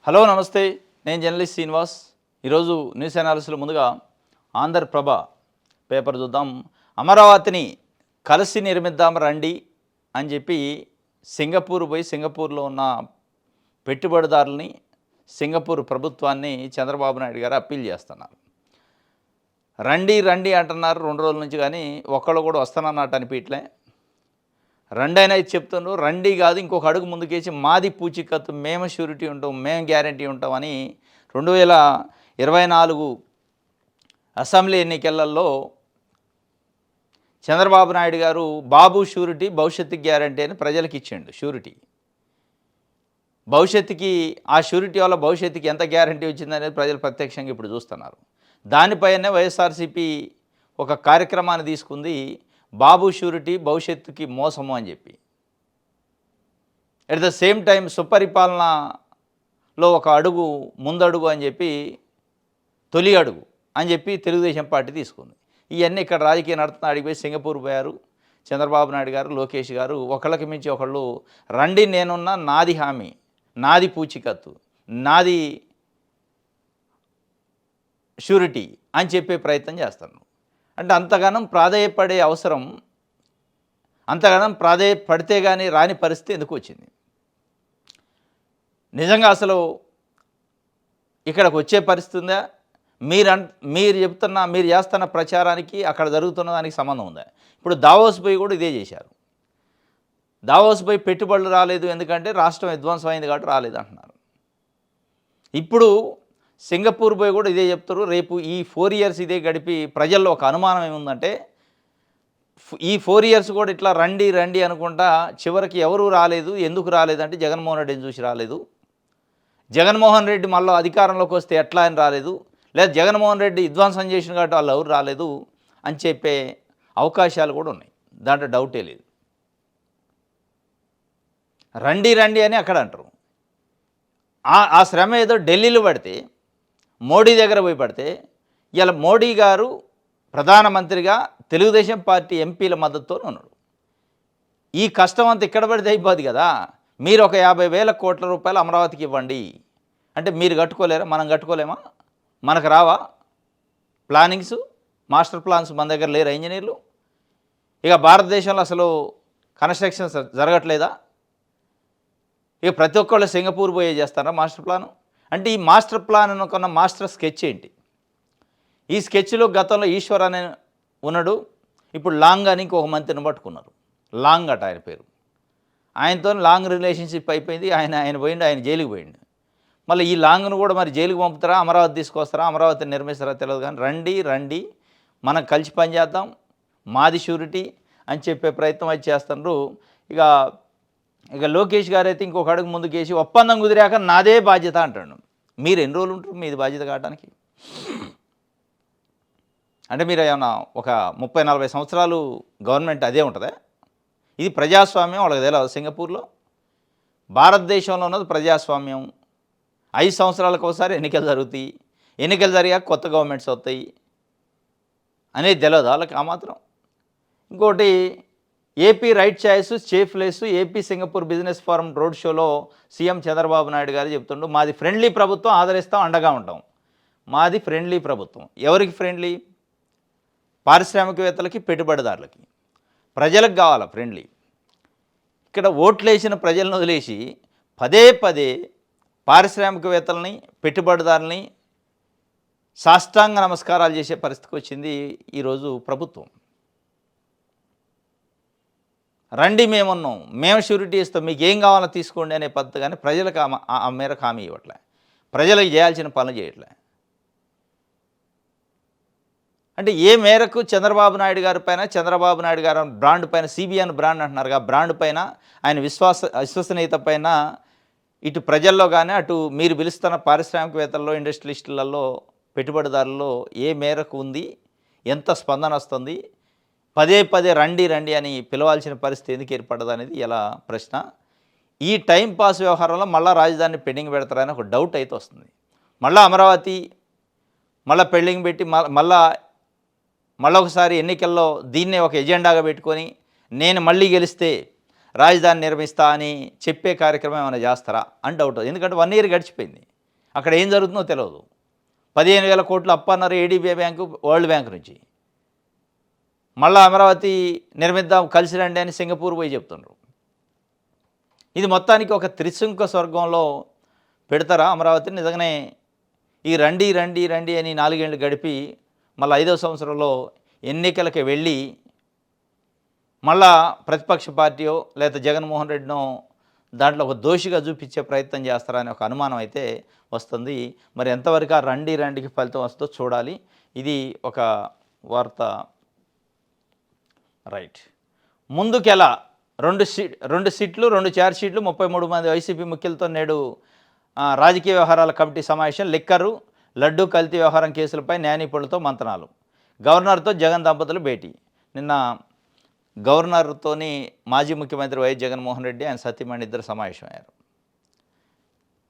Hello నమస్తే, నేను journalist Srinivas. ఈరోజు న్యూస్ అనాలిసిస్లో ముందుగా ఆంధ్రప్రభ పేపర్ చూద్దాం. అమరావతిని కలిసి నిర్మిద్దాం రండి అని చెప్పి సింగపూర్ పోయి సింగపూర్లో ఉన్న పెట్టుబడిదారులని, సింగపూర్ ప్రభుత్వాన్ని చంద్రబాబు నాయుడు గారు అప్పీల్ చేస్తున్నారు. రండి రండి అంటున్నారు 2 రోజుల నుంచి, కానీ ఒక్కళ్ళు కూడా వస్తానన్నట్టు అనిపించలే. రండి అయినా ఇది చెప్తున్నారు. రండి కాదు, ఇంకొక అడుగు ముందుకేసి మాది పూచికత్తు, మేము షూరిటీ ఉంటాం, మేము గ్యారంటీ ఉంటామని 2024 అసెంబ్లీ ఎన్నికలలో చంద్రబాబు నాయుడు గారు బాబు షూరిటీ భవిష్యత్తుకి గ్యారంటీ అని ప్రజలకు ఇచ్చిండు. షూరిటీ భవిష్యత్తుకి, ఆ షూరిటీ వల్ల భవిష్యత్తుకి ఎంత గ్యారంటీ వచ్చిందనేది ప్రజలు ప్రత్యక్షంగా ఇప్పుడు చూస్తున్నారు. దానిపైనే వైఎస్ఆర్సీపీ ఒక కార్యక్రమాన్ని తీసుకుంది, బాబు షూరిటీ భవిష్యత్తుకి మోసము అని చెప్పి. ఎట్ ద సేమ్ టైం సుపరిపాలనలో ఒక అడుగు ముందడుగు అని చెప్పి, తొలి అడుగు అని చెప్పి తెలుగుదేశం పార్టీ తీసుకుంది. ఇవన్నీ ఇక్కడ రాజకీయ నడుతున్న అడిగిపోయి సింగపూర్ పోయారు చంద్రబాబు నాయుడు గారు, లోకేష్ గారు. ఒకళ్ళకి మించి ఒకళ్ళు రండి, నేనున్నా, నాది హామీ, నాది పూచికత్తు, నాది షూరిటీ అని చెప్పే ప్రయత్నం చేస్తాను. అంటే అంతగానం ప్రాధేయపడే అవసరం, అంతగానం ప్రాధేయపడితే కానీ రాని పరిస్థితి ఎందుకు వచ్చింది? నిజంగా అసలు ఇక్కడికి వచ్చే పరిస్థితి ఉందా? మీరు చేస్తున్న ప్రచారానికి అక్కడ జరుగుతున్న దానికి సంబంధం ఉందా? ఇప్పుడు దావోస్ పోయి కూడా ఇదే చేశారు. దావోస్ పోయి పెట్టుబడులు రాలేదు, ఎందుకంటే రాష్ట్రం విధ్వంసం అయింది కాబట్టి రాలేదు అంటున్నారు. ఇప్పుడు సింగపూర్ పోయి కూడా ఇదే చెప్తారు. రేపు ఈ 4 ఇయర్స్ ఇదే గడిపి ప్రజల్లో ఒక అనుమానం ఏముందంటే, ఈ 4 ఇయర్స్ కూడా ఇట్లా రండి రండి అనుకుంటా చివరికి ఎవరు రాలేదు. ఎందుకు రాలేదంటే జగన్మోహన్ రెడ్డిని చూసి రాలేదు, జగన్మోహన్ రెడ్డి మళ్ళీ అధికారంలోకి వస్తే ఎట్లా అని రాలేదు, లేదా జగన్మోహన్ రెడ్డి విధ్వంసం చేసిన కాబట్టి వాళ్ళు ఎవరు రాలేదు అని చెప్పే అవకాశాలు కూడా ఉన్నాయి. దాంట్లో డౌటే లేదు. రండి రండి అని అక్కడ అంటారు. ఆ శ్రమ ఏదో ఢిల్లీలో పడితే, మోడీ దగ్గర పోయి పడితే, ఇలా మోడీ గారు ప్రధానమంత్రిగా తెలుగుదేశం పార్టీ ఎంపీల మద్దతుతో ఉన్నాడు. ఈ కష్టం అంతా ఇక్కడ పడితే అయిపోదు కదా. మీరు ఒక 50,000 కోట్ల రూపాయలు అమరావతికి ఇవ్వండి అంటే మీరు కట్టుకోలేరా? మనం కట్టుకోలేమా? మనకు రావా ప్లానింగ్స్, మాస్టర్ ప్లాన్స్? మన దగ్గర లేరు ఇంజనీర్లు? ఇక భారతదేశంలో అసలు కన్స్ట్రక్షన్ జరగట్లేదా? ఇక ప్రతి ఒక్కళ్ళు సింగపూర్ పోయే చేస్తారా మాస్టర్ ప్లాను? అంటే ఈ మాస్టర్ ప్లాన్ అనుకున్న మాస్టర్ స్కెచ్ ఏంటి? ఈ స్కెచ్లో గతంలో ఈశ్వర్ అనే ఉన్నాడు, ఇప్పుడు లాంగ్ అని ఇంకొక మంత్రిని పట్టుకున్నారు. లాంగ్ అట ఆయన పేరు. ఆయనతో లాంగ్ రిలేషన్షిప్ అయిపోయింది. ఆయన పోయిండు, ఆయన జైలుకి పోయిండు. మళ్ళీ ఈ లాంగ్ను కూడా మరి జైలుకి పంపుతారా, అమరావతి తీసుకొస్తారా, అమరావతిని నిర్మిస్తారా తెలియదు, కానీ రండి రండి మనం కలిసి పనిచేద్దాం, మాది షూరిటీ అని చెప్పే ప్రయత్నం అయితే చేస్తున్నారు. ఇక లోకేష్ గారు అయితే ఇంకొక అడుగు ముందుకేసి ఒప్పందం కుదిరాక నాదే బాధ్యత అంటాడు. మీరు ఎన్ని రోజులు ఉంటారు మీది బాధ్యత కావడానికి? అంటే మీరు ఏమన్నా ఒక 30-40 సంవత్సరాలు గవర్నమెంట్ అదే ఉంటుందా? ఇది ప్రజాస్వామ్యం వాళ్ళకి తెలియదు. సింగపూర్లో భారతదేశంలో ఉన్నది ప్రజాస్వామ్యం. 5 సంవత్సరాలకు ఒకసారి ఎన్నికలు జరుగుతాయి, ఎన్నికలు జరిగాక కొత్త గవర్నమెంట్స్ వస్తాయి అనేది తెలియదు వాళ్ళకి ఆ మాత్రం. ఇంకోటి, ఏపీ రైట్ చాయిస్ సేఫ్లెస్ AP Singapore business forum road షోలో సీఎం చంద్రబాబు నాయుడు గారు చెప్తుండు, మాది ఫ్రెండ్లీ ప్రభుత్వం, ఆదరిస్తాం, అండగా ఉంటాం. మాది ఫ్రెండ్లీ ప్రభుత్వం. ఎవరికి ఫ్రెండ్లీ? పారిశ్రామికవేత్తలకి, పెట్టుబడిదారులకి. ప్రజలకు కావాలా ఫ్రెండ్లీ. ఇక్కడ ఓట్లేసిన ప్రజలను వదిలేసి పదే పదే పారిశ్రామికవేత్తలని, పెట్టుబడిదారులని సాష్టాంగ నమస్కారాలు చేసే పరిస్థితికి వచ్చింది ఈరోజు ప్రభుత్వం. రండి మేమున్నాం, మేము షూరిటీ ఇస్తాం, మీకు ఏం కావాలో తీసుకోండి అనే పద్ధతి, కానీ ప్రజలకు ఆ మేరకు హామీ ఇవ్వట్లే, ప్రజలకు చేయాల్సిన పనులు చేయట్లే. అంటే ఏ మేరకు చంద్రబాబు నాయుడు గారి పైన, చంద్రబాబు నాయుడు గారి బ్రాండ్ పైన, సిబిఎన్ బ్రాండ్ అంటున్నారుగా, బ్రాండ్ పైన, ఆయన విశ్వసనీయత పైన ఇటు ప్రజల్లో కానీ అటు మీరు పిలుస్తున్న పారిశ్రామికవేత్తల్లో, ఇండస్ట్రియలిస్టులలో, పెట్టుబడిదారుల్లో ఏ మేరకు ఉంది, ఎంత స్పందన వస్తుంది, పదే పదే రండి రండి అని పిలవాల్సిన పరిస్థితి ఎందుకు ఏర్పడదు అనేది ఇలా ప్రశ్న. ఈ టైం పాస్ వ్యవహారంలో మళ్ళీ రాజధాని పెండింగ్ పెడతారని ఒక డౌట్ అయితే వస్తుంది. మళ్ళీ అమరావతి మళ్ళీ పెండింగ్ పెట్టి మళ్ళీ ఒకసారి ఎన్నికల్లో దీన్నే ఒక ఎజెండాగా పెట్టుకొని నేను మళ్ళీ గెలిస్తే రాజధాని నిర్మిస్తా అని చెప్పే కార్యక్రమం ఏమైనా చేస్తారా అని డౌట్. ఎందుకంటే 1 ఇయర్ గడిచిపోయింది. అక్కడ ఏం జరుగుతుందో తెలియదు. 15,000 కోట్లు అప్పు అన్నారు ఏడీబీ బ్యాంకు, వరల్డ్ బ్యాంక్ నుంచి. మళ్ళీ అమరావతి నిర్మిద్దాం కలిసి రండి అని సింగపూర్ పోయి చెప్తున్నారు. ఇది మొత్తానికి ఒక త్రిశంక స్వర్గంలో పెడతారా అమరావతిని? నిజంగానే ఈ రండి రండి రండి అని 4 ఏళ్ళు గడిపి మళ్ళీ 5వ సంవత్సరంలో ఎన్నికలకి వెళ్ళి మళ్ళా ప్రతిపక్ష పార్టీయో లేదా జగన్మోహన్ రెడ్డినో దాంట్లో ఒక దోషిగా చూపించే ప్రయత్నం చేస్తారని ఒక అనుమానం అయితే వస్తుంది. మరి ఎంతవరకు ఆ రండి రండికి ఫలితం వస్తుందో చూడాలి. ఇది ఒక వార్త. రైట్. ముందుకెలా 2 సీట్లు 2 ఛార్జ్ షీట్లు 33 మంది వైసీపీ ముఖ్యులతో నేడు రాజకీయ వ్యవహారాల కమిటీ సమావేశం. లిక్కరు, లడ్డూ కల్తీ వ్యవహారం కేసులపై న్యాయ నిపుణులతో మంతనాలు. గవర్నర్తో జగన్ దంపతులు భేటీ. నిన్న గవర్నర్తోని మాజీ ముఖ్యమంత్రి వైఎస్ జగన్మోహన్ రెడ్డి ఆయన సతీమణి ఇద్దరు సమావేశమయ్యారు.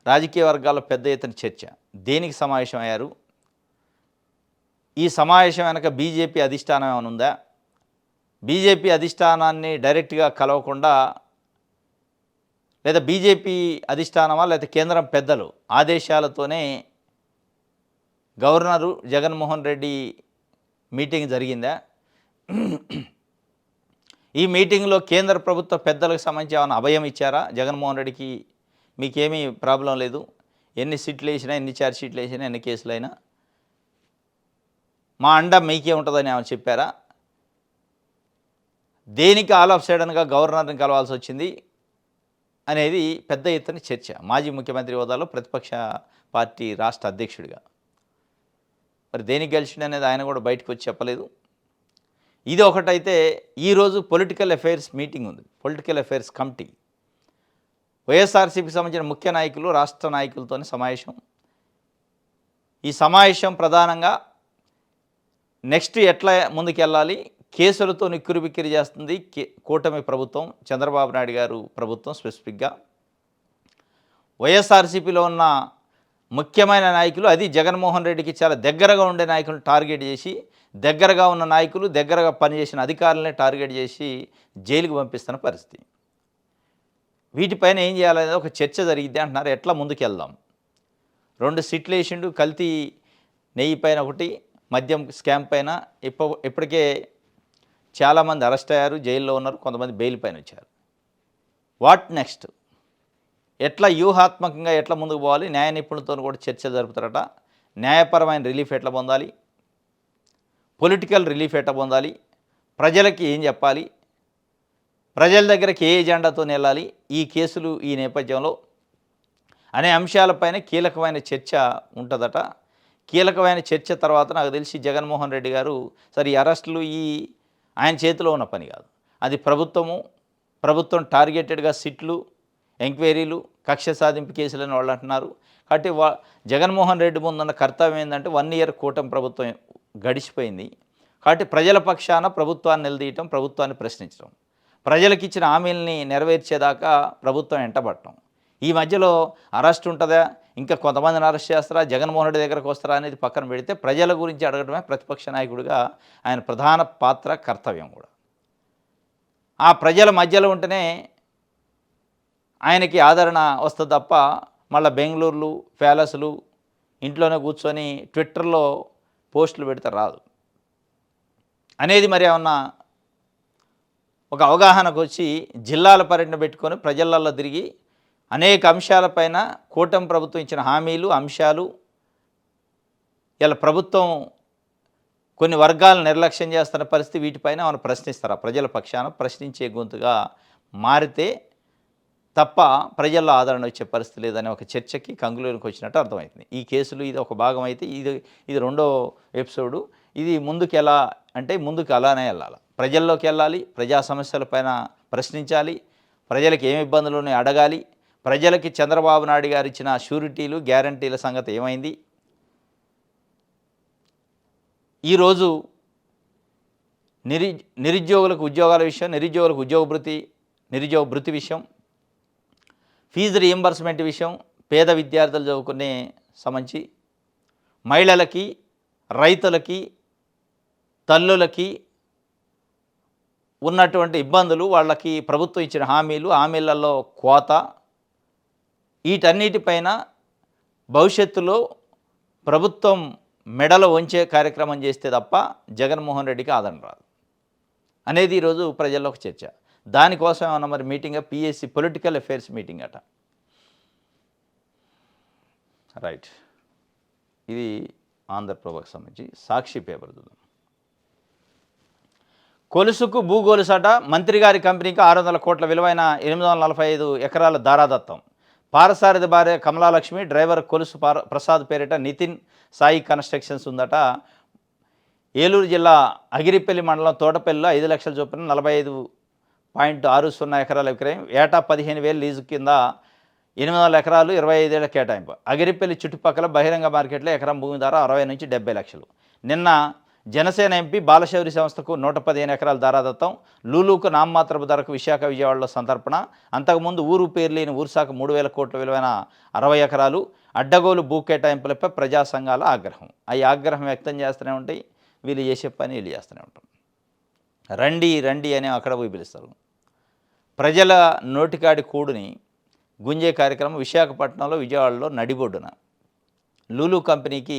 రాజకీయ వర్గాల్లో పెద్ద ఎత్తున చర్చ. దేనికి సమావేశమయ్యారు? ఈ సమావేశం వెనక బీజేపీ అధిష్టానం ఏమైనా ఉందా? బీజేపీ అధిష్టానాన్ని డైరెక్ట్గా కలవకుండా లేదా బీజేపీ అధిష్టానమా లేదా కేంద్రం పెద్దలు ఆదేశాలతోనే గవర్నరు జగన్మోహన్ రెడ్డి మీటింగ్ జరిగిందా? ఈ మీటింగ్లో కేంద్ర ప్రభుత్వ పెద్దలకు సంబంధించి ఏమైనా అభయం ఇచ్చారా? జగన్మోహన్ రెడ్డికి మీకేమీ ప్రాబ్లం లేదు, ఎన్ని సీట్లు వేసినా, ఎన్ని ఛార్జ్ షీట్లు వేసినా, ఎన్ని కేసులైనా మా అండ మీకే ఉంటుందని ఏమైనా చెప్పారా? దేనికి ఆల్ ఆఫ్ సడన్గా గవర్నర్ని కలవాల్సి వచ్చింది అనేది పెద్ద ఎత్తున చర్చ. మాజీ ముఖ్యమంత్రి హోదాలో ప్రతిపక్ష పార్టీ రాష్ట్ర అధ్యక్షుడిగా మరి దేనికి గెలిచింది అనేది ఆయన కూడా బయటకు వచ్చి చెప్పలేదు. ఇది ఒకటైతే ఈరోజు పొలిటికల్ అఫైర్స్ మీటింగ్ ఉంది. పొలిటికల్ అఫైర్స్ కమిటీ వైఎస్ఆర్సీపీకి సంబంధించిన ముఖ్య నాయకులు, రాష్ట్ర నాయకులతోనే సమావేశం. ఈ సమావేశం ప్రధానంగా నెక్స్ట్ ఎట్లా ముందుకెళ్ళాలి, కేసులతో నిక్కురుబిక్కిరి చేస్తుంది కూటమి ప్రభుత్వం, చంద్రబాబు నాయుడు గారు ప్రభుత్వం. స్పెసిఫిక్గా వైఎస్ఆర్సీపీలో ఉన్న ముఖ్యమైన నాయకులు, అది జగన్మోహన్ రెడ్డికి చాలా దగ్గరగా ఉండే నాయకులను టార్గెట్ చేసి, దగ్గరగా ఉన్న నాయకులు, దగ్గరగా పనిచేసిన అధికారులనే టార్గెట్ చేసి జైలుకు పంపిస్తున్న పరిస్థితి. వీటిపైన ఏం చేయాలనేది ఒక చర్చ జరిగిద్ది అంటున్నారు. ఎట్లా ముందుకెళ్దాం? 2 సీట్లు వేసిండు, కల్తీ నెయ్యి పైన ఒకటి, మద్యం స్కామ్ పైన ఇప్పటికే చాలామంది అరెస్ట్ అయ్యారు, జైల్లో ఉన్నారు, కొంతమంది బెయిల్ పైన వచ్చారు. What next? ఎట్లా వ్యూహాత్మకంగా ఎట్లా ముందుకు పోవాలి? న్యాయ నిపుణులతో కూడా చర్చ జరుపుతారట. న్యాయపరమైన రిలీఫ్ ఎట్లా పొందాలి, పొలిటికల్ రిలీఫ్ ఎట్లా పొందాలి, ప్రజలకి ఏం చెప్పాలి, ప్రజల దగ్గరికి ఏ ఎజెండాతో వెళ్ళాలి, ఈ కేసులు ఈ నేపథ్యంలో అనే అంశాలపైన కీలకమైన చర్చ ఉంటుందట. కీలకమైన చర్చ తర్వాత నాకు తెలిసి జగన్మోహన్ రెడ్డి గారు సరే ఈ అరెస్టులు ఆయన చేతిలో ఉన్న పని కాదు, అది ప్రభుత్వం టార్గెటెడ్గా సిట్లు, ఎంక్వైరీలు, కక్ష సాధింపు కేసులని వాళ్ళు అంటున్నారు. కాబట్టి జగన్మోహన్ రెడ్డి ముందున్న కర్తవ్యం ఏంటంటే 1 ఇయర్ కూటమి ప్రభుత్వం గడిచిపోయింది. కాబట్టి ప్రజల పక్షాన ప్రభుత్వాన్ని నిలదీయటం, ప్రభుత్వాన్ని ప్రశ్నించడం, ప్రజలకు ఇచ్చిన హామీలని నెరవేర్చేదాకా ప్రభుత్వం వెంటబడటం. ఈ మధ్యలో అరెస్ట్ ఉంటుందా, ఇంకా కొంతమందిని అరెస్ట్ చేస్తారా, జగన్మోహన్ రెడ్డి దగ్గరకు వస్తారా అనేది పక్కన పెడితే ప్రజల గురించి అడగడమే ప్రతిపక్ష నాయకుడిగా ఆయన ప్రధాన పాత్ర, కర్తవ్యం కూడా. ఆ ప్రజల మధ్యలో ఉంటేనే ఆయనకి ఆదరణ వస్తుంది తప్ప మళ్ళీ బెంగళూరులు, ప్యాలెస్లు, ఇంట్లోనే కూర్చొని ట్విట్టర్లో పోస్టులు పెడితే రాదు అనేది. మరి ఏమన్నా ఒక అవగాహనకు వచ్చి జిల్లాల పర్యటన పెట్టుకొని ప్రజలల్లో తిరిగి అనేక అంశాలపైన కూటమి ప్రభుత్వం ఇచ్చిన హామీలు, అంశాలు, ఇలా ప్రభుత్వం కొన్ని వర్గాలను నిర్లక్ష్యం చేస్తున్న పరిస్థితి, వీటిపైన మనం ప్రశ్నిస్తారా? ప్రజల పక్షాన ప్రశ్నించే గొంతుగా మారితే తప్ప ప్రజల్లో ఆదరణ వచ్చే పరిస్థితి లేదనే ఒక చర్చకి కంగులోనికి వచ్చినట్టు అర్థమవుతుంది. ఈ కేసులు ఇది ఒక భాగం అయితే ఇది రెండో ఎపిసోడు. ఇది ముందుకు ఎలా అంటే ముందుకు అలానే వెళ్ళాలి, ప్రజల్లోకి వెళ్ళాలి, ప్రజా సమస్యలపైన ప్రశ్నించాలి, ప్రజలకు ఏమి ఇబ్బందులు ఉన్నాయో అడగాలి, ప్రజలకి చంద్రబాబు నాయుడు గారు ఇచ్చిన షూరిటీలు, గ్యారంటీల సంగతి ఏమైంది, ఈరోజు నిరుద్యోగులకు ఉద్యోగాల విషయం, నిరుద్యోగులకు నిరుద్యోగ భృతి విషయం, ఫీజు రీయింబర్స్మెంట్ విషయం, పేద విద్యార్థులు చదువుకునే సంబంధించి, మహిళలకి, రైతులకి, తల్లులకి ఉన్నటువంటి ఇబ్బందులు, వాళ్ళకి ప్రభుత్వం ఇచ్చిన హామీలలో కోత, వీటన్నిటిపైన భవిష్యత్తులో ప్రభుత్వం మెడలో వంచే కార్యక్రమం చేస్తే తప్ప జగన్మోహన్ రెడ్డికి ఆదరణ రాదు అనేది ఈరోజు ప్రజల్లో ఒక చర్చ. దానికోసం ఏమన్నా మరి meeting PSC political affairs meeting అట. రైట్, ఇది ఆంధ్రప్రభకు సంబంధించి. సాక్షి పేపర్ చూద్దాం. కొలుసుకు భూగోలుసట, మంత్రి గారి కంపెనీకి 600 కోట్ల విలువైన 845 ఎకరాల దారాదత్తం. పారసారథి భార్య కమలాలక్ష్మి, డ్రైవర్ కొలుసు ప్రసాద్ పేరిట నితిన్ సాయి కన్స్ట్రక్షన్స్ ఉందట. ఏలూరు జిల్లా అగిరిపల్లి మండలం తోటపల్లిలో 5 లక్షల చొప్పున 45.60 ఎకరాల విక్రయం. ఏటా 15,000 లీజు కింద 800 ఎకరాలు 25 ఏళ్ల కేటాయింపు. అగిరిపల్లి చుట్టుపక్కల బహిరంగ మార్కెట్లో ఎకరం భూమి ధర 60 నుంచి 70 లక్షలు. నిన్న జనసేన ఎంపీ బాలశౌరి సంస్థకు 115 ఎకరాల దారాదత్తం. లూలుకు నామమాత్రపు ధరకు విశాఖ విజయవాడలో సంతర్పణ. అంతకుముందు ఊరు పేరు లేని ఊరుశాఖ 3,000 కోట్ల విలువైన 60 ఎకరాలు. అడ్డగోలు భూ కేటాయింపులపై ప్రజా సంఘాల ఆగ్రహం. అవి ఆగ్రహం వ్యక్తం చేస్తూనే ఉంటాయి, వీళ్ళు చేసే పని వీళ్ళు చేస్తూనే ఉంటారు. రండి రండి అని అక్కడ పోయి పిలుస్తారు. ప్రజల నోటికాడి కూడుని గుంజే కార్యక్రమం విశాఖపట్నంలో విజయవాడలో నడిబొడ్డున లూలు కంపెనీకి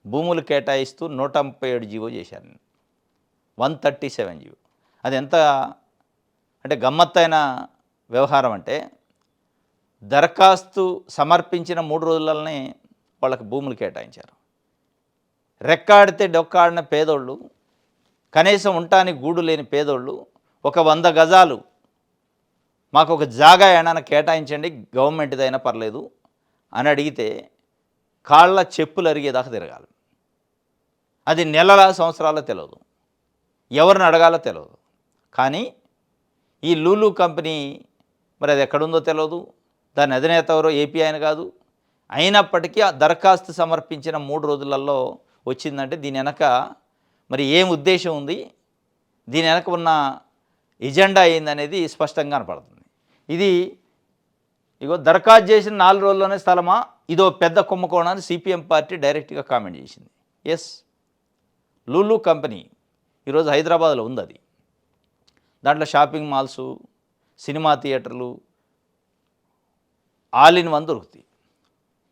భూములు కేటాయిస్తూ 137 జీవో చేశారు. 137 జీవో. అది ఎంత అంటే గమ్మత్తైన వ్యవహారం అంటే, దరఖాస్తు సమర్పించిన 3 రోజులనే వాళ్ళకి భూములు కేటాయించారు. రెక్కాడితే డొక్కాడిన పేదోళ్ళు, కనీసం ఉండటానికి గూడు లేని పేదోళ్ళు ఒక 100 గజాలు మాకు ఒక జాగా ఏమైనా కేటాయించండి, గవర్నమెంట్దైనా పర్లేదు అని అడిగితే కాళ్ళ చెప్పులు అరిగేదాకా తిరగాలి. అది నెలల సంవత్సరాల తెలియదు, ఎవరిని అడగాలో తెలియదు. కానీ ఈ లూలు కంపెనీ మరి అది ఎక్కడుందో తెలియదు, దాని అధినేత ఎవరో ఏపీ ఆయన కాదు. అయినప్పటికీ ఆ దరఖాస్తు సమర్పించిన 3 రోజులలో వచ్చిందంటే దీని వెనక మరి ఏం ఉద్దేశం ఉంది, దీని వెనక ఉన్న ఎజెండా ఏందనేది స్పష్టంగా కనపడుతుంది. ఇది ఇగో దరఖాస్తు చేసిన 4 రోజుల్లోనే స్థలమా, ఇదో పెద్ద కుంభకోణాన్ని సిపిఎం పార్టీ డైరెక్ట్గా కామెంట్ చేసింది. ఎస్, లూలు కంపెనీ ఈరోజు హైదరాబాద్లో ఉంది. అది దాంట్లో షాపింగ్ మాల్సు, సినిమా థియేటర్లు, ఆల్ ఇన్ వన్ దొరుకుతాయి.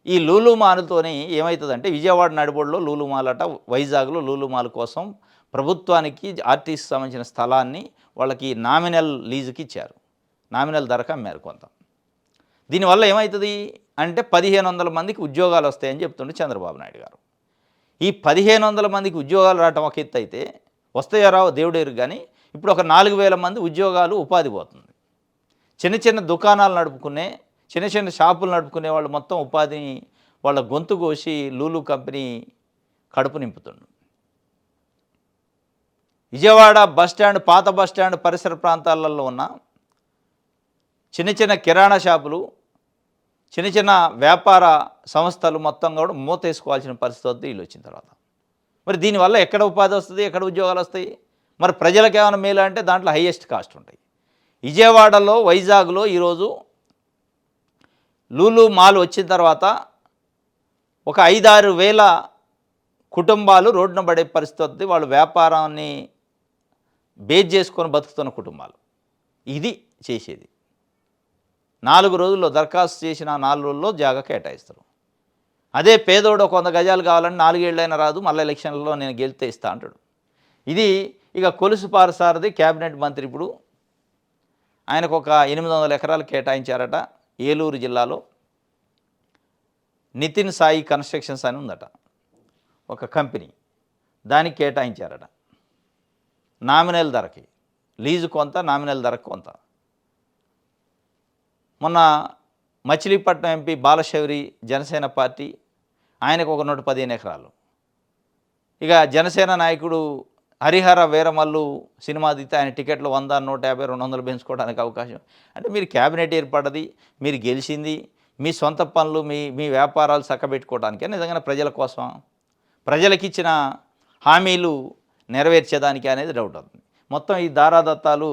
ఈ లూలు మాల్తోని ఏమవుతుందంటే, విజయవాడ నడిబొడ్లో లూలు మాల్ అట, వైజాగ్లో లూలు మాల్ కోసం ప్రభుత్వానికి ఆర్టీసీ సంబంధించిన స్థలాన్ని వాళ్ళకి నామినల్ లీజుకి ఇచ్చారు. నామినల్ ధరకు అమ్మారు కొంత. దీనివల్ల ఏమవుతుంది అంటే 1,500 మందికి ఉద్యోగాలు వస్తాయని చెప్తుండే చంద్రబాబు నాయుడు గారు. ఈ 1,500 మందికి ఉద్యోగాలు రావటం ఒక ఎత్తు అయితే, వస్తాయో రావో దేవుడేరు, కానీ ఇప్పుడు ఒక 4,000 మంది ఉద్యోగాలు ఉపాధి పోతుంది. చిన్న చిన్న దుకాణాలు నడుపుకునే, చిన్న చిన్న షాపులు నడుపుకునే వాళ్ళు మొత్తం ఉపాధిని వాళ్ళ గొంతు కోసి లూలు కంపెనీ కడుపు నింపుతుండు. విజయవాడ బస్టాండ్, పాత బస్టాండ్ పరిసర ప్రాంతాలలో ఉన్న చిన్న చిన్న కిరాణా షాపులు, చిన్న చిన్న వ్యాపార సంస్థలు మొత్తం కూడా మూతేసుకోవాల్సిన పరిస్థితి వద్ద వీళ్ళు వచ్చిన తర్వాత. మరి దీనివల్ల ఎక్కడ ఉపాధి వస్తుంది, ఎక్కడ ఉద్యోగాలు వస్తాయి? మరి ప్రజలకు ఏమైనా మేలు అంటే దాంట్లో హైయెస్ట్ కాస్ట్ ఉంటాయి. విజయవాడలో, వైజాగ్లో ఈరోజు లూలు మాల్ వచ్చిన తర్వాత ఒక 5-6 వేల కుటుంబాలు రోడ్డున పడే పరిస్థితి వస్తుంది. వాళ్ళు వ్యాపారాన్ని బేస్ చేసుకొని బతుకుతున్న కుటుంబాలు. ఇది చేసేది. 4 రోజుల్లో దరఖాస్తు చేసిన 4 రోజుల్లో జాగా కేటాయిస్తారు. అదే పేదోడు 100 గజాలు కావాలని 4 ఏళ్ళైనా రాదు, మళ్ళీ ఎలక్షన్లలో నేను గెలితే ఇస్తా అంటాడు. ఇది ఇక కొలుసు పారసారథి క్యాబినెట్ మంత్రి ఇప్పుడు ఆయనకు ఒక 800 ఎకరాలు కేటాయించారట. ఏలూరు జిల్లాలో నితిన్ సాయి కన్స్ట్రక్షన్స్ అని ఉందట ఒక కంపెనీ, దానికి కేటాయించారట నామినల్ ధరకి. లీజు కొంత, నామినల్ ధరకు కొంత. మొన్న మచిలీపట్నం ఎంపీ బాలశౌరి జనసేన పార్టీ, ఆయనకు ఒక 115 ఎకరాలు. ఇక జనసేన నాయకుడు హరిహర వీరమల్లు సినిమా దిగితే ఆయన టికెట్లు 100, 150, 200 పెంచుకోవడానికి అవకాశం. అంటే మీరు క్యాబినెట్ ఏర్పడ్డది, మీరు గెలిచింది మీ సొంత పనులు, మీ వ్యాపారాలు చక్కబెట్టుకోవడానికే, నిజంగానే ప్రజల కోసం, ప్రజలకు ఇచ్చిన హామీలు నెరవేర్చేదానికి అనేది డౌట్ అవుతుంది. మొత్తం ఈ దారాదత్తాలు,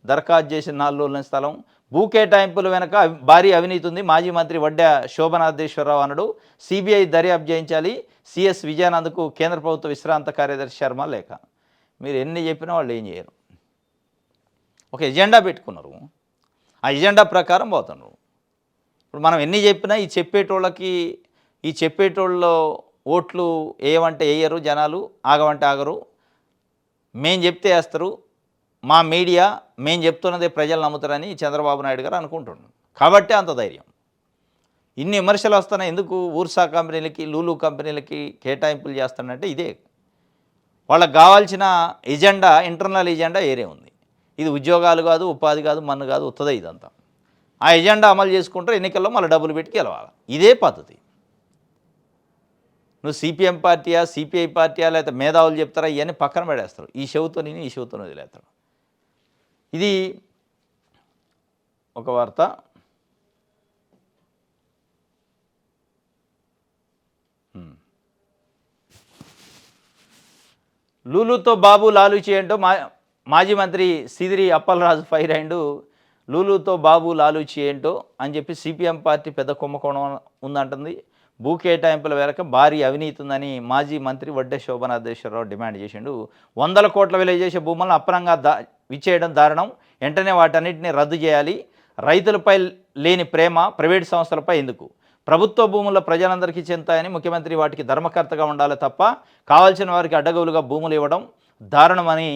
దరఖాస్తు చేసిన 4 రోజుల స్థలం, భూ కేటాయింపుల వెనక భారీ అవినీతి ఉంది. మాజీ మంత్రి వడ్డే శోభనాథేశ్వరరావు అన్నాడు. సిబిఐ దర్యాప్తు చేయించాలి. సిఎస్ విజయానంద్కు కేంద్ర ప్రభుత్వ విశ్రాంత కార్యదర్శి శర్మ లేఖ. మీరు ఎన్ని చెప్పినా వాళ్ళు ఏం చేయరు. ఒక ఎజెండా పెట్టుకున్నారు, ఆ ఎజెండా ప్రకారం పోతున్నారు. ఇప్పుడు మనం ఎన్ని చెప్పినా ఈ చెప్పేటోళ్ళకి ఈ చెప్పేటోళ్ళలో ఓట్లు ఏమంటే వేయరు జనాలు, ఆగమంటే ఆగరు, మేం చెప్తే వేస్తారు, మా మీడియా మేం చెప్తున్నదే ప్రజలు నమ్ముతారని చంద్రబాబు నాయుడు గారు అనుకుంటున్నాడు. కాబట్టే అంత ధైర్యం. ఇన్ని విమర్శలు వస్తున్నాయి ఎందుకు, ఊర్సా కంపెనీలకి, లూలు కంపెనీలకి కేటాయింపులు చేస్తానంటే ఇదే. వాళ్ళకి కావాల్సిన ఎజెండా, ఇంటర్నల్ ఎజెండా వేరే ఉంది. ఇది ఉద్యోగాలు కాదు, ఉపాధి కాదు, మన్ను కాదు, ఉత్తదే ఇదంతా. ఆ ఎజెండా అమలు చేసుకుంటారు, ఎన్నికల్లో మళ్ళీ డబ్బులు పెట్టి గెలవాలి. ఇదే పద్ధతి. నువ్వు సిపిఎం పార్టీయా, సిపిఐ పార్టీయా, లేకపోతే మేధావులు చెప్తారా, ఇవన్నీ పక్కన పడేస్తారు. ఈ షవుతో నేను, ఈ షవుతో వదిలేస్తాడు. ఇది ఒక వార్త. లూలుతో బాబు లాలూచి ఏంటో మాజీ మంత్రి సిదిరి అప్పలరాజు ఫైర్ అయిండు. లూలుతో బాబు లాలూచి ఏంటో అని చెప్పి సిపిఎం పార్టీ పెద్ద కుంభకోణం ఉందంటుంది. భూ కేటాయింపుల మేరకు భారీ అవినీతి ఉందని మాజీ మంత్రి వడ్డే శోభనాథేశ్వరరావు డిమాండ్ చేసిండు. 100 కోట్ల విలువ చేసే భూములను అప్రంగా విచ్చేయడం దారుణం, వెంటనే వాటన్నిటిని రద్దు చేయాలి. రైతులపై లేని ప్రేమ ప్రైవేటు సంస్థలపై ఎందుకు, ప్రభుత్వ భూముల్లో ప్రజలందరికీ చెందుతాయని ముఖ్యమంత్రి వాటికి ధర్మకర్తగా ఉండాలి తప్ప కావాల్సిన వారికి అడ్డగోలుగా భూములు ఇవ్వడం దారుణమని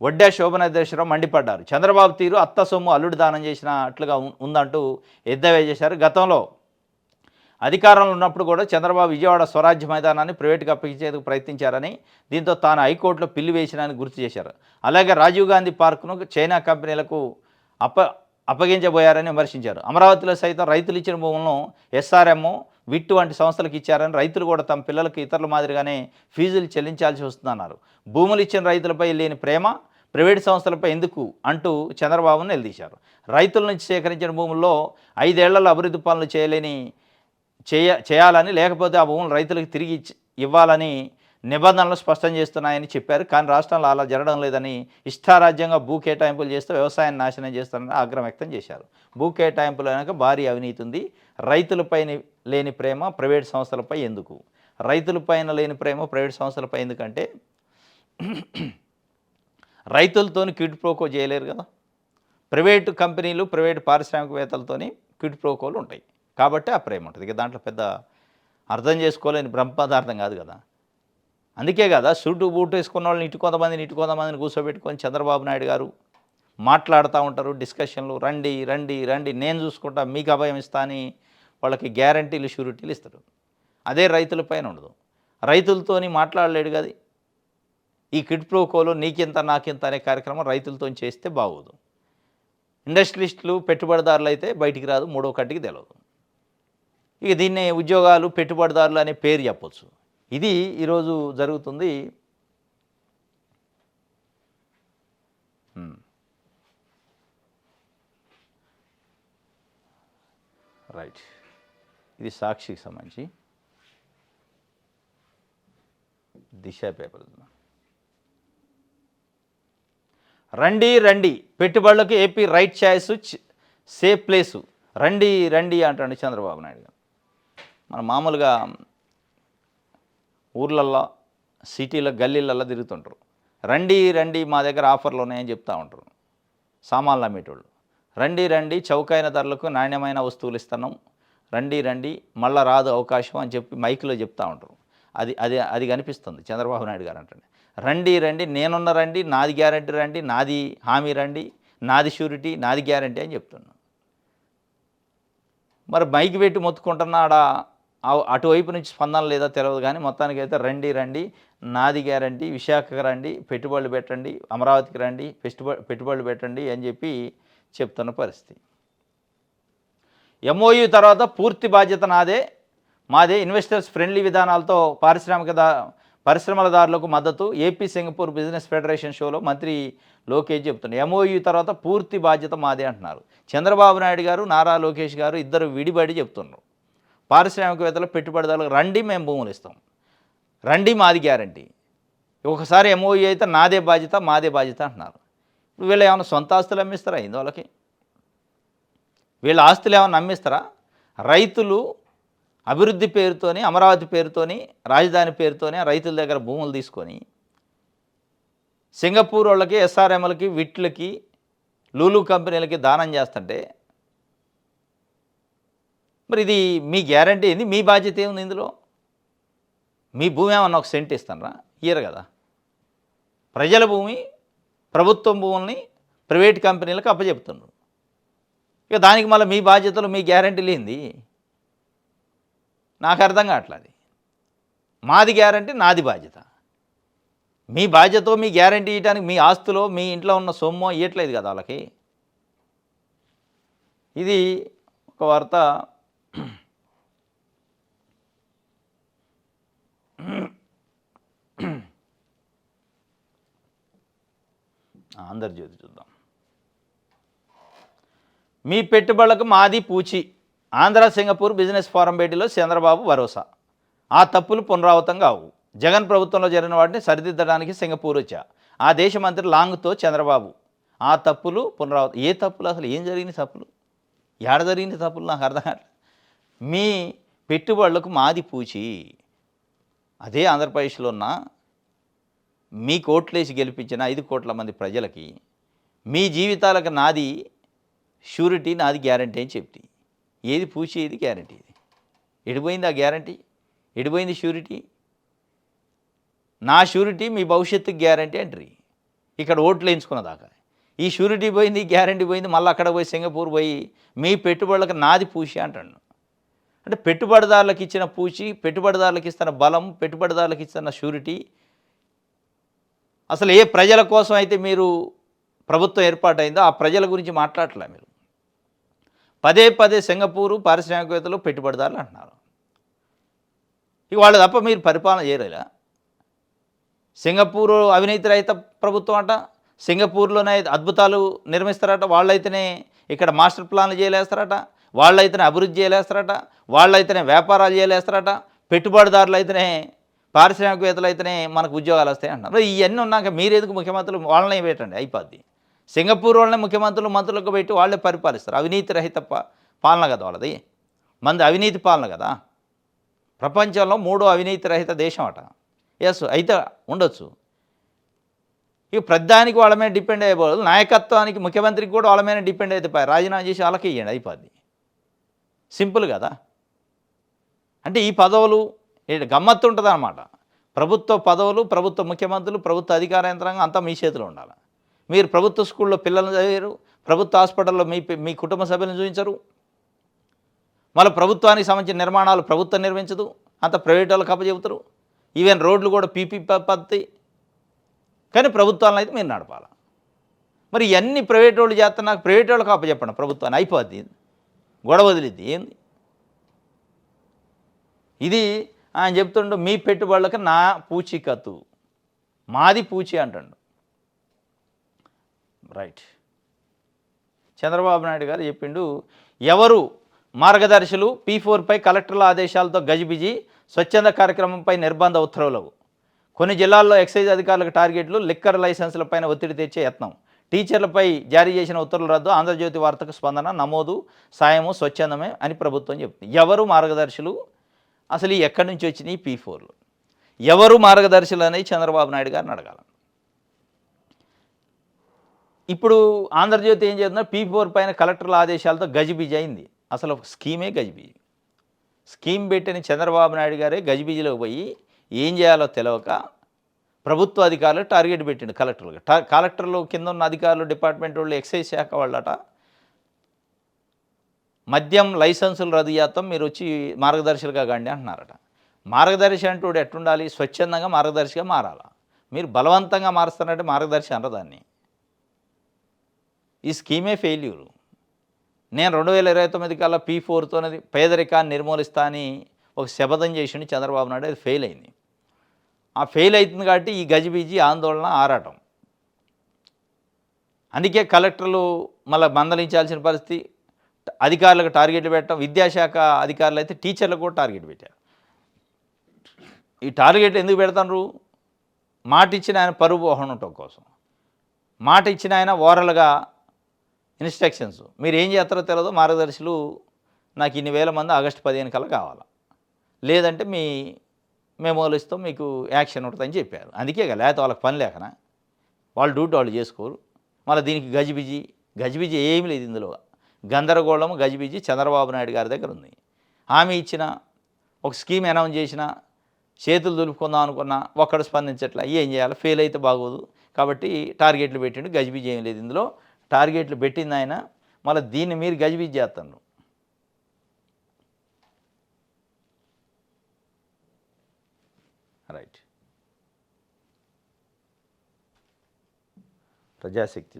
వడ్డే శోభనాథేశ్వరరావు మండిపడ్డారు. చంద్రబాబు తీరు అత్త సొమ్ము అల్లుడు దానం చేసినట్లుగా ఉందంటూ ఎద్దేవా చేశారు. గతంలో అధికారంలో ఉన్నప్పుడు కూడా చంద్రబాబు విజయవాడ స్వరాజ్య మైదానాన్ని ప్రైవేటుగా అప్పగించేందుకు ప్రయత్నించారని, దీంతో తాను హైకోర్టులో పిల్లి వేసినని గుర్తు చేశారు. అలాగే రాజీవ్ గాంధీ పార్కును చైనా కంపెనీలకు అప్పగించబోయారని విమర్శించారు. అమరావతిలో సైతం రైతులు ఇచ్చిన భూములను ఎస్ఆర్ఎం, విట్టు వంటి సంస్థలకు ఇచ్చారని, రైతులు కూడా తమ పిల్లలకు ఇతరుల మాదిరిగానే ఫీజులు చెల్లించాల్సి వస్తుందన్నారు. భూములు ఇచ్చిన రైతులపై లేని ప్రేమ ప్రైవేటు సంస్థలపై ఎందుకు అంటూ చంద్రబాబును నిలదీశారు. రైతుల నుంచి సేకరించిన భూముల్లో 5 ఏళ్లలో అభివృద్ధి పనులు చేయాలని, లేకపోతే ఆ భూములు రైతులకు తిరిగి ఇవ్వాలని నిబంధనలు స్పష్టం చేస్తున్నాయని చెప్పారు. కానీ రాష్ట్రంలో అలా జరగడం లేదని, ఇష్టారాజ్యంగా భూ కేటాయింపులు చేస్తూ వ్యవసాయాన్ని నాశనం చేస్తారని ఆగ్రహం వ్యక్తం చేశారు. భూ కేటాయింపులు వెనక భారీ అవినీతి ఉంది, రైతులపై లేని ప్రేమ ప్రైవేట్ సంస్థలపై ఎందుకు, రైతులపైన లేని ప్రేమ ప్రైవేట్ సంస్థలపై ఎందుకంటే రైతులతోని క్విడ్ ప్రోకో చేయలేరు కదా. ప్రైవేటు కంపెనీలు, ప్రైవేటు పారిశ్రామికవేత్తలతోని క్విడ్ ప్రోకోలు ఉంటాయి కాబట్టి ఆ ప్రేమ ఉంటుంది. ఇక దాంట్లో పెద్ద అర్థం చేసుకోలేని బ్రహ్మపదార్థం కాదు కదా. అందుకే కదా సూటు బూటు వేసుకున్న వాళ్ళని ఇటు కొంతమందిని కూర్చోబెట్టుకొని చంద్రబాబు నాయుడు గారు మాట్లాడుతూ ఉంటారు డిస్కషన్లు. రండి రండి రండి, నేను చూసుకుంటా, మీకు అభయం ఇస్తా అని వాళ్ళకి గ్యారంటీలు, షూరిటీలు ఇస్తారు. అదే రైతుల పైన ఉండదు. రైతులతోని మాట్లాడలేడు కదా. ఈ క్విడ్ ప్రోకోలు నీకింత నాకింత అనే కార్యక్రమం రైతులతో చేస్తే బాగోదు. ఇండస్ట్రియలిస్టులు, పెట్టుబడిదారులు అయితే బయటికి రాదు, మూడో కంటికి తెలియదు. ఇక దీన్నే ఉద్యోగాలు, పెట్టుబడిదారులు అనే పేరు చెప్పొచ్చు. ఇది ఈరోజు జరుగుతుంది. రైట్, ఇది సాక్షికి సంబంధించి దిశ పేపర్. రండి రండి, పెట్టుబడులకు AP right choice, safe place. రండి రండి అంటాడు చంద్రబాబు నాయుడు గారు. మన మామూలుగా ఊర్లల్లో, సిటీలో, గల్లీలల్లో తిరుగుతుంటారు. రండి రండి, మా దగ్గర ఆఫర్లు ఉన్నాయని చెప్తూ ఉంటారు సామాన్లు అమ్మేటోళ్ళు. రండి రండి, చౌకైన ధరలకు నాణ్యమైన వస్తువులు ఇస్తున్నాం, రండి రండి, మళ్ళీ రాదు అవకాశం అని చెప్పి మైకులో చెప్తూ ఉంటారు. అది కనిపిస్తుంది చంద్రబాబు నాయుడు గారు అంటే. రండి రండి, నేనున్న రండి, నాది గ్యారంటీ రండి, నాది హామీ రండి, నాది షూరిటీ, నాది గ్యారంటీ అని చెప్తున్నాను. మరి మైకి పెట్టి మొత్తుకుంటున్నా అటువైపు నుంచి స్పందన లేదో తెలియదు, కానీ మొత్తానికైతే రండి రండి, నాది గ్యారంటీ, విశాఖకు రండి, పెట్టుబడులు పెట్టండి, అమరావతికి రండి, పెట్టుబడులు పెట్టండి అని చెప్పి చెప్తున్న పరిస్థితి. ఎంఓయూ తర్వాత పూర్తి బాధ్యత మాదే, ఇన్వెస్టర్స్ ఫ్రెండ్లీ విధానాలతో పరిశ్రమలదారులకు మద్దతు, ఏపీ సింగపూర్ బిజినెస్ ఫెడరేషన్ షోలో మంత్రి లోకేష్ చెప్తున్నారు. ఎంఓయూ తర్వాత పూర్తి బాధ్యత మాదే అంటున్నారు. చంద్రబాబు నాయుడు గారు, నారా లోకేష్ గారు ఇద్దరు విడిబడి చెప్తున్నారు. పారిశ్రామికవేత్తలు, పెట్టుబడిదారులకు రండి, మేము భూములు ఇస్తాం, రండి, మాది గ్యారంటీ. ఒకసారి ఎంఓయూ అయితే నాదే బాధ్యత, మాదే బాధ్యత అంటున్నారు. ఇప్పుడు వీళ్ళు ఏమైనా సొంత ఆస్తులు అమ్మిస్తారా వాళ్ళకి? వీళ్ళ ఆస్తులు ఏమైనా అమ్మిస్తారా? రైతులు అభివృద్ధి పేరుతోని, అమరావతి పేరుతోని, రాజధాని పేరుతోనే రైతుల దగ్గర భూములు తీసుకొని సింగపూర్ వాళ్ళకి, ఎస్ఆర్ఎంలకి, విట్లకి, లూలు కంపెనీలకి దానం చేస్తుంటే మరి ఇది మీ గ్యారంటీ ఏంది? మీ బాధ్యత ఏముంది ఇందులో? మీ భూమి ఏమన్నా ఒక సెంట్ ఇస్తానరా? ఇయ్యరు కదా. ప్రజల భూమి, ప్రభుత్వం భూముల్ని ప్రైవేట్ కంపెనీలకు అప్పచెప్తున్నారు. ఇక దానికి మళ్ళీ మీ బాధ్యతలు, మీ గ్యారంటీలు ఏంది? నాకు అర్థం కావట్లేదు. అది మాది గ్యారంటీ, నాది బాధ్యత. మీ బాధ్యత, మీ గ్యారంటీ ఇవ్వడానికి మీ ఆస్తులో, మీ ఇంట్లో ఉన్న సొమ్ము ఇవ్వట్లేదు కదా వాళ్ళకి. ఇది ఒక వార్త. ఆంధ్రజ్యోతి చూద్దాం. మీ పెట్టుబడులకు మాది పూచి, ఆంధ్ర సింగపూర్ బిజినెస్ ఫోరం భేటీలో చంద్రబాబు భరోసా. ఆ తప్పులు పునరావృతం కావు. జగన్ ప్రభుత్వంలో జరిగిన వాటిని సరిదిద్దడానికి సింగపూర్ వచ్చా. ఆ దేశ మంత్రి లాంగ్తో చంద్రబాబు. ఆ తప్పులు పునరావృతం. ఏ తప్పులు? అసలు ఏం జరిగిన తప్పులు? ఏడ జరిగిన తప్పులు నాకు అర్థం కాదు. మీ పెట్టుబడులకు మాది పూచి. అదే ఆంధ్రప్రదేశ్లో ఉన్న మీ కోట్లేసి గెలిపించిన 5 కోట్ల మంది ప్రజలకి మీ జీవితాలకు నాది షూరిటీ, నాది గ్యారంటీ అని చెప్తి. ఏది పూచి, ఏది గ్యారంటీ? ఇది ఎడిపోయింది ఆ గ్యారంటీ? ఎడిపోయింది షూరిటీ? నా షూరిటీ మీ భవిష్యత్తుకి గ్యారంటీ అంటారు. ఇక్కడ ఓట్లు వేయించుకున్నదాకా ఈ షూరిటీ పోయింది, గ్యారంటీ పోయింది. మళ్ళీ అక్కడ పోయి సింగపూర్ పోయి మీ పెట్టుబడులకు నాది పూచి అంటాడు. అంటే పెట్టుబడిదారులకు ఇచ్చిన పూచి, పెట్టుబడిదారులకు ఇస్తున్న బలం, పెట్టుబడిదారులకు ఇస్తున్న షూరిటీ, అసలు ఏ ప్రజల కోసం అయితే మీరు ప్రభుత్వం ఏర్పాటైందో ఆ ప్రజల గురించి మాట్లాడలే మీరు. పదే పదే సింగపూరు పారిశ్రామికవేత్తలు, పెట్టుబడిదారులు అంటున్నారు. ఇక వాళ్ళు తప్ప మీరు పరిపాలన చేయలేరా? సింగపూరు అవినీతి రహిత ప్రభుత్వం అట. సింగపూర్లోనే అద్భుతాలు నిర్మిస్తారట. వాళ్ళైతేనే ఇక్కడ మాస్టర్ ప్లాన్లు చేయలేస్తారట. వాళ్ళైతేనే అభివృద్ధి చేయలేస్తారట. వాళ్ళైతేనే వ్యాపారాలు చేయలేస్తారట. పెట్టుబడిదారులు అయితేనే, పారిశ్రామికవేత్తలు అయితేనే మనకు ఉద్యోగాలు వస్తాయి అంటున్నారు. ఇవన్నీ ఉన్నాక మీరు ఎందుకు ముఖ్యమంత్రులు వాళ్ళనే పెట్టండి, అయిపోద్ది. సింగపూర్ వాళ్ళనే ముఖ్యమంత్రులు, మంత్రులకు పెట్టి వాళ్ళే పరిపాలిస్తారు. అవినీతి రహిత పాలన కదా వాళ్ళది. మంది అవినీతి పాలన కదా. ప్రపంచంలో 3వ అవినీతి రహిత దేశం అట. ఎస్, అయితే ఉండొచ్చు. ఇక ప్రధానికి వాళ్ళ మీద డిపెండ్ అయిపోదు. నాయకత్వానికి, ముఖ్యమంత్రికి కూడా వాళ్ళ మీద డిపెండ్ అయిపోయి రాజీనామా చేసి వాళ్ళకి ఇవ్వండి, అయిపోద్ది. సింపుల్ కదా. అంటే ఈ పదవులు గమ్మత్తు ఉంటుంది అన్నమాట. ప్రభుత్వ పదవులు, ప్రభుత్వ ముఖ్యమంత్రులు, ప్రభుత్వ అధికార యంత్రాంగం అంతా మీ చేతిలో ఉండాలి. మీరు ప్రభుత్వ స్కూల్లో పిల్లలను చదివారు, ప్రభుత్వ హాస్పిటల్లో మీ కుటుంబ సభ్యులను చూపించరు. మళ్ళీ ప్రభుత్వానికి సంబంధించిన నిర్మాణాలు ప్రభుత్వం నిర్మించదు, అంత ప్రైవేట్ వాళ్ళకి అప్పచెబుతారు. ఈవెన్ రోడ్లు కూడా పీపీ పద్ధతి. కానీ ప్రభుత్వాలను అయితే మీరు నడపాలి. మరి ఇవన్నీ ప్రైవేట్ వాళ్ళు చేస్తే నాకు ప్రైవేట్ వాళ్ళకి అప్పచెప్పండి ప్రభుత్వాన్ని, అయిపోద్ది. గొడవ వదిలిద్ది. ఏంది ఇది? ఆయన చెప్తుండు మీ పెట్టుబడులకు నా పూచీకత్తు, మాది పూచి అంటాడు. రైట్. చంద్రబాబు నాయుడు గారు చెప్పిండు, ఎవరు మార్గదర్శులు P4పై కలెక్టర్ల ఆదేశాలతో గజిబిజి, స్వచ్ఛంద కార్యక్రమంపై నిర్బంధ ఉత్తర్వులు. కొన్ని జిల్లాల్లో ఎక్సైజ్ అధికారులకు టార్గెట్లు, లిక్కర్ లైసెన్సులపైన ఒత్తిడి తెచ్చే యత్నం. టీచర్లపై జారీ చేసిన ఉత్తర్వుల రద్దు. ఆంధ్రజ్యోతి వార్తకు స్పందన, నమోదు సాయము స్వచ్ఛందమే అని ప్రభుత్వం చెప్తుంది. ఎవరు మార్గదర్శులు? అసలు ఎక్కడి నుంచి వచ్చినాయి P4లు? ఎవరు మార్గదర్శులు అనేది చంద్రబాబు నాయుడు గారిని అడగాల. ఇప్పుడు ఆంధ్రజ్యోతి ఏం చేస్తున్నారు? P4 పైన కలెక్టర్ల ఆదేశాలతో గజిబిజి అయింది. అసలు స్కీమే గజిబిజి. స్కీమ్ పెట్టిన చంద్రబాబు నాయుడు గారే గజిబిజిలోకి పోయి ఏం చేయాలో తెలియక ప్రభుత్వ అధికారులు టార్గెట్ పెట్టిండు కలెక్టర్లు. కలెక్టర్లు కింద ఉన్న అధికారులు, డిపార్ట్మెంట్ వాళ్ళు, ఎక్సైజ్ శాఖ వాళ్ళట, మద్యం లైసెన్సులు రద్దు చేస్తాం, మీరు వచ్చి మార్గదర్శులుగా కండి అంటున్నారట. మార్గదర్శి అంటూ ఎట్టుండాలి? స్వచ్ఛందంగా మార్గదర్శిగా మారాలా. మీరు బలవంతంగా మారుస్తారంటే మార్గదర్శి అనరు దాన్ని. ఈ స్కీమే ఫెయిల్యూరు. నేను 2029 కల్లా P4తోనది పేదరికాన్ని నిర్మూలిస్తా అని ఒక శపథం చేసిండు చంద్రబాబు నాయుడు. అది ఫెయిల్ అయింది. ఆ ఫెయిల్ అవుతుంది కాబట్టి ఈ గజిబిజి, ఆందోళన, ఆరాటం. అందుకే కలెక్టర్లు మళ్ళీ మందలించాల్సిన పరిస్థితి, అధికారులకు టార్గెట్లు పెట్టడం. విద్యాశాఖ అధికారులు అయితే టీచర్లకు కూడా టార్గెట్ పెట్టారు. ఈ టార్గెట్ ఎందుకు పెడతారు? మాట ఇచ్చిన ఆయన పరువు పోహొనటం కోసం. మాట ఇచ్చిన ఆయన ఓరల్గా ఇన్స్ట్రక్షన్స్, మీరు ఏం చేస్తారో తెలియదు, మార్గదర్శులు నాకు ఇన్ని వేల మంది ఆగస్టు 15 కల్లా కావాలా, లేదంటే మీ మెమోలు ఇస్తాం, మీకు యాక్షన్ ఉంటుందని చెప్పారు. అందుకే లేకపోతే వాళ్ళకి పని లేకనా? వాళ్ళు డ్యూటీ వాళ్ళు చేసుకోరు. మళ్ళీ దీనికి గజిబిజి ఏమీ లేదు ఇందులో. గందరగోళం, గజిబిజి చంద్రబాబు నాయుడు గారి దగ్గర ఉంది. హామీ ఇచ్చిన, ఒక స్కీమ్ అనౌన్స్ చేసిన, చేతులు దులుపుకుందాం అనుకున్నా ఒక్కడు స్పందించట్లా. ఏం చేయాలి? ఫెయిల్ అయితే బాగోదు కాబట్టి టార్గెట్లు పెట్టిండు. గజిబిజి ఏం లేదు ఇందులో. టార్గెట్లు పెట్టింది ఆయన, మళ్ళీ దీన్ని మీరు గజిబిజి చేస్తున్నారు. రైట్. ప్రజాశక్తి.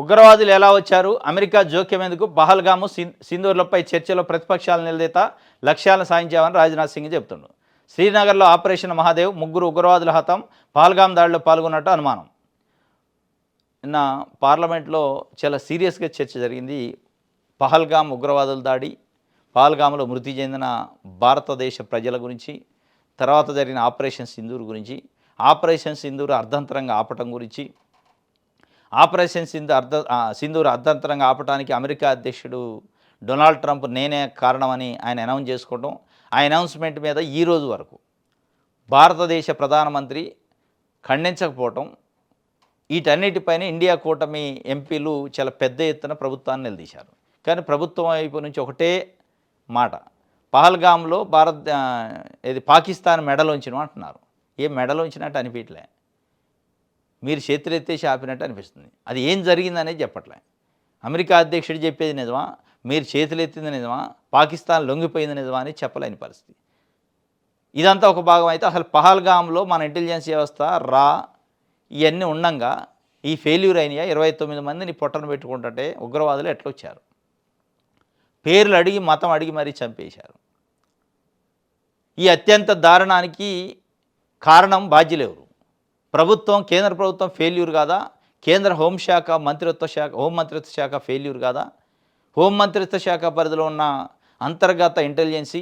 ఉగ్రవాదులు ఎలా వచ్చారు? అమెరికా జోక్యం ఎందుకు? పహల్గాము సింధూర్లపై చర్చలో ప్రతిపక్షాల నిలదీత, లక్ష్యాలను సాధించామని రాజ్నాథ్ సింగ్ చెబుతున్నాడు. శ్రీనగర్లో ఆపరేషన్ మహాదేవ్, 3 ఉగ్రవాదుల హతం, పహల్గాం దాడిలో పాల్గొన్నట్టు అనుమానం. నిన్న పార్లమెంట్లో చాలా సీరియస్గా చర్చ జరిగింది. పహల్గాం ఉగ్రవాదుల దాడి, పహల్గాంలో మృతి చెందిన భారతదేశ ప్రజల గురించి, తర్వాత జరిగిన ఆపరేషన్ సింధూర్ గురించి, ఆపరేషన్ సింధూర్ అర్ధంతరంగా ఆపటం గురించి, ఆపరేషన్ సింధూర్ అర్ధంతరంగా ఆపటానికి అమెరికా అధ్యక్షుడు డొనాల్డ్ ట్రంప్ నేనే కారణమని ఆయన అనౌన్స్ చేసుకోవడం, ఆ అనౌన్స్మెంట్ మీద ఈరోజు వరకు భారతదేశ ప్రధానమంత్రి ఖండించకపోవటం, వీటన్నిటిపైన ఇండియా కూటమి ఎంపీలు చాలా పెద్ద ఎత్తున ప్రభుత్వాన్ని నిలదీశారు. కానీ ప్రభుత్వం వైపు నుంచి ఒకటే మాట, పహల్గాంలో పాకిస్తాన్ మెడలోంచిన అంటున్నారు. ఏం మెడలోంచినట్టు అనిపించలే, మీరు చేతులు ఎత్తేసి ఆపినట్టు అనిపిస్తుంది. అది ఏం జరిగిందనేది చెప్పట్లే. అమెరికా అధ్యక్షుడు చెప్పేది నిజమా, మీరు చేతులు ఎత్తింది నిజమా, పాకిస్తాన్ లొంగిపోయింది నిజమా అని చెప్పలేని పరిస్థితి. ఇదంతా ఒక భాగం అయితే, అసలు పహల్గాంలో మన ఇంటెలిజెన్స్ వ్యవస్థ ఇవన్నీ ఉండంగా ఈ ఫెయిల్యూర్ అయినాయా? 29 మందిని పొట్టను పెట్టుకుంటుంటే ఉగ్రవాదులు ఎట్లొచ్చారు? పేర్లు అడిగి, మతం అడిగి మరీ చంపేశారు. ఈ అత్యంత దారుణానికి కారణం బాధ్యులెవరు? ప్రభుత్వం, కేంద్ర ప్రభుత్వం ఫెయిల్యూర్ కాదా? కేంద్ర హోంమంత్రిత్వ శాఖ ఫెయిల్యూర్ కాదా? హోంమంత్రిత్వ శాఖ పరిధిలో ఉన్న అంతర్గత ఇంటెలిజెన్సీ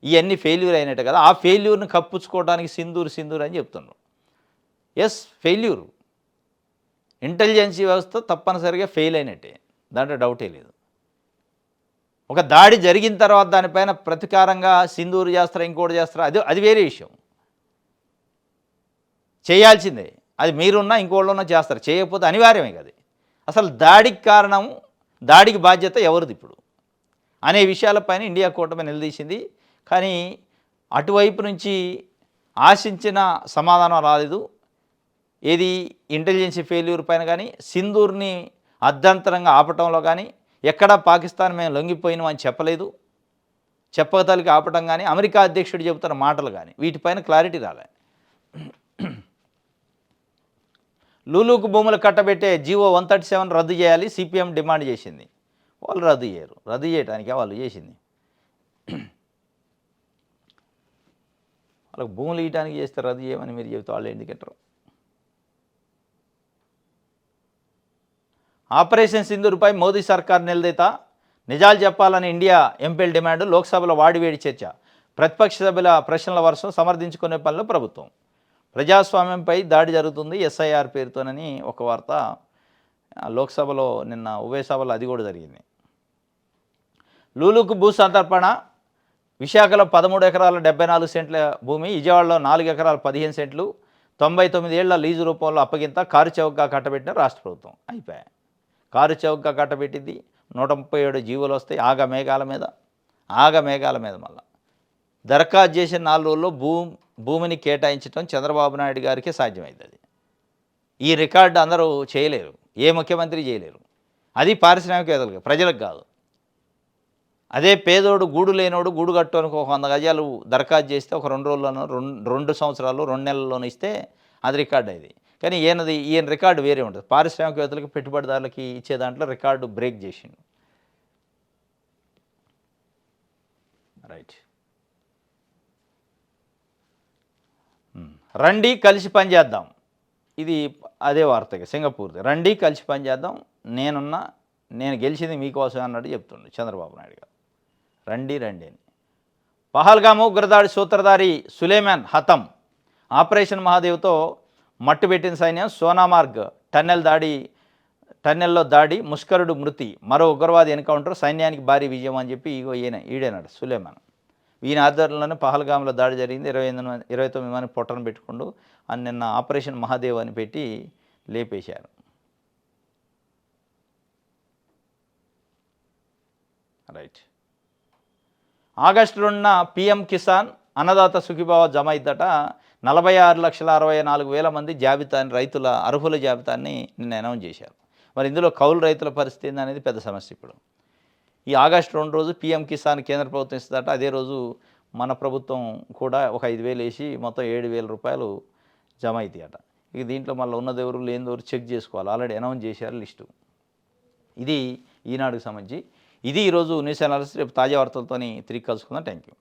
ఇవన్నీ ఫెయిల్యూర్ అయినట్టు కదా. ఆ ఫెయిల్యూర్ని కప్పుచ్చుకోవడానికి సింధూర్ అని చెప్తున్నారు. Yes, failure. ఇంటెలిజెన్సీ వ్యవస్థ తప్పనిసరిగా ఫెయిల్ అయినట్టే, దాంట్లో డౌటే లేదు. ఒక దాడి జరిగిన తర్వాత దానిపైన ప్రతీకారంగా సింధూర్ చేస్తారా, ఇంకోటి చేస్తారా, అది వేరే విషయం. చేయాల్సిందే, అది మీరున్నా ఇంకోళ్ళున్నా చేస్తారు. చేయకపోతే అనివార్యమే కదా. అసలు దాడికి కారణం, దాడికి బాధ్యత ఎవరిది ఇప్పుడు అనే విషయాలపైన ఇండియా కూటమి నిలదీసింది. కానీ అటువైపు నుంచి ఆశించిన సమాధానం రాలేదు. ఏది ఇంటెలిజెన్సీ ఫెయిల్యూర్ పైన కానీ, సింధూర్ని అర్ధంతరంగా ఆపటంలో కానీ, ఎక్కడా పాకిస్తాన్ మేము లొంగిపోయినామని చెప్పలేదు. చెప్పగలిగి ఆపటం కానీ, అమెరికా అధ్యక్షుడు చెబుతున్న మాటలు కానీ, వీటిపైన క్లారిటీ రాలే. లూలుకు భూములు కట్టబెట్టే జీవో 137 రద్దు చేయాలి, సిపిఎం డిమాండ్ చేసింది. వాళ్ళు రద్దు చేయరు, రద్దు చేయడానికే వాళ్ళు చేసింది. వాళ్ళకి భూములు ఇవ్వడానికి చేస్తే రద్దు చేయమని మీరు చెబుతే వాళ్ళు ఎందుకంటారు? ఆపరేషన్ సింధూర్పై మోదీ సర్కార్ నిలదీత, నిజాలు చెప్పాలని ఇండియా ఎంపీల డిమాండ్, లోక్సభలో వాడివేడి చర్చ, ప్రతిపక్ష సభ్యుల ప్రశ్నల వర్షం, సమర్థించుకునే పనిలో ప్రభుత్వం. ప్రజాస్వామ్యంపై దాడి జరుగుతుంది ఎస్ఐఆర్ పేరుతోనని ఒక వార్త. లోక్సభలో నిన్న ఉభయ సభలో అది కూడా జరిగింది. లూలుకు భూ సంతర్పణ, విశాఖలో 13 ఎకరాల 74 సెంట్ల భూమి, విజయవాడలో 4 ఎకరాల 15 సెంట్లు, 99 ఏళ్ల లీజు రూపంలో అప్పగింత, కారు చౌకగా కట్టబెట్టిన రాష్ట్ర ప్రభుత్వం. అయిపోయాయి, కారు చౌకగా కట్టబెట్టింది. 137 జీవోలు వస్తాయి ఆగమేఘాల మీద. మళ్ళీ దరఖాస్తు చేసిన 4 రోజుల్లో భూమిని కేటాయించడం చంద్రబాబు నాయుడు గారికి సాధ్యమవుతుంది. ఈ రికార్డు అందరూ చేయలేరు, ఏ ముఖ్యమంత్రి చేయలేరు. అది పారిశ్రామికవేత్తలకు, ప్రజలకు కాదు. అదే పేదోడు, గూడు లేనోడు, గూడు కట్టుకోనికి 100 గజాలు దరఖాస్తు చేస్తే ఒక 2 రోజుల్లోనో 2 సంవత్సరాలు 2 నెలల్లోనూ ఇస్తే అది రికార్డు అయింది. కానీ ఈయన రికార్డు వేరే ఉంటుంది. పారిశ్రామికవేత్తలకు, పెట్టుబడిదారులకి ఇచ్చే దాంట్లో రికార్డు బ్రేక్ చేసిండు. రైట్. రండి కలిసి పనిచేద్దాం, ఇది అదే వార్త సింగపూర్ది. రండి కలిసి పనిచేద్దాం, నేను గెలిచింది మీకోసం అన్నట్టు చెప్తుండే చంద్రబాబు నాయుడు గారు. రండి అని. పహల్గాము ఉగ్రదాడి సూత్రధారి సులేమాన్ హతం, ఆపరేషన్ మహాదేవ్తో మట్టుబెట్టిన సైన్యం, సోనామార్గ్ టన్నెల్లో దాడి, ముష్కరుడు మృతి, మరో ఉగ్రవాది ఎన్కౌంటర్, సైన్యానికి భారీ విజయం అని చెప్పి ఈడేనాడు సులేమాన్. ఈయన ఆధ్వర్యంలోనే పహల్గాంలో దాడి జరిగింది. 29 మంది పొట్టను పెట్టుకుంటూ అని నిన్న ఆపరేషన్ మహాదేవ్ అని పెట్టి లేపేశారు. Right. August 2న PM Kisan Annadata Sukhibhava జమ అయిద్దట. 46,64,000 మంది జాబితాని రైతుల అర్హుల జాబితాని నిన్న అనౌన్స్ చేశారు. మరి ఇందులో కౌలు రైతుల పరిస్థితి ఏందనేది పెద్ద సమస్య ఇప్పుడు. ఈ ఆగస్టు 2 రోజు పీఎం కిసాన్ కేంద్ర ప్రభుత్వం ఇస్తుందట. అదే రోజు మన ప్రభుత్వం కూడా ఒక 5,000 వేసి మొత్తం 7,000 రూపాయలు జమ అవుతాయట. ఇక దీంట్లో మళ్ళీ ఉన్నదెవరు లేనిదెవరు చెక్ చేసుకోవాలి. ఆల్రెడీ అనౌన్స్ చేశారు లిస్టు. ఇది ఈనాడుకు సంబంధించి. ఇది ఈరోజు న్యూస్ అనాలిసిస్. రేపు తాజా వార్తలతోని తిరిగి కలుసుకుందాం. Thank you.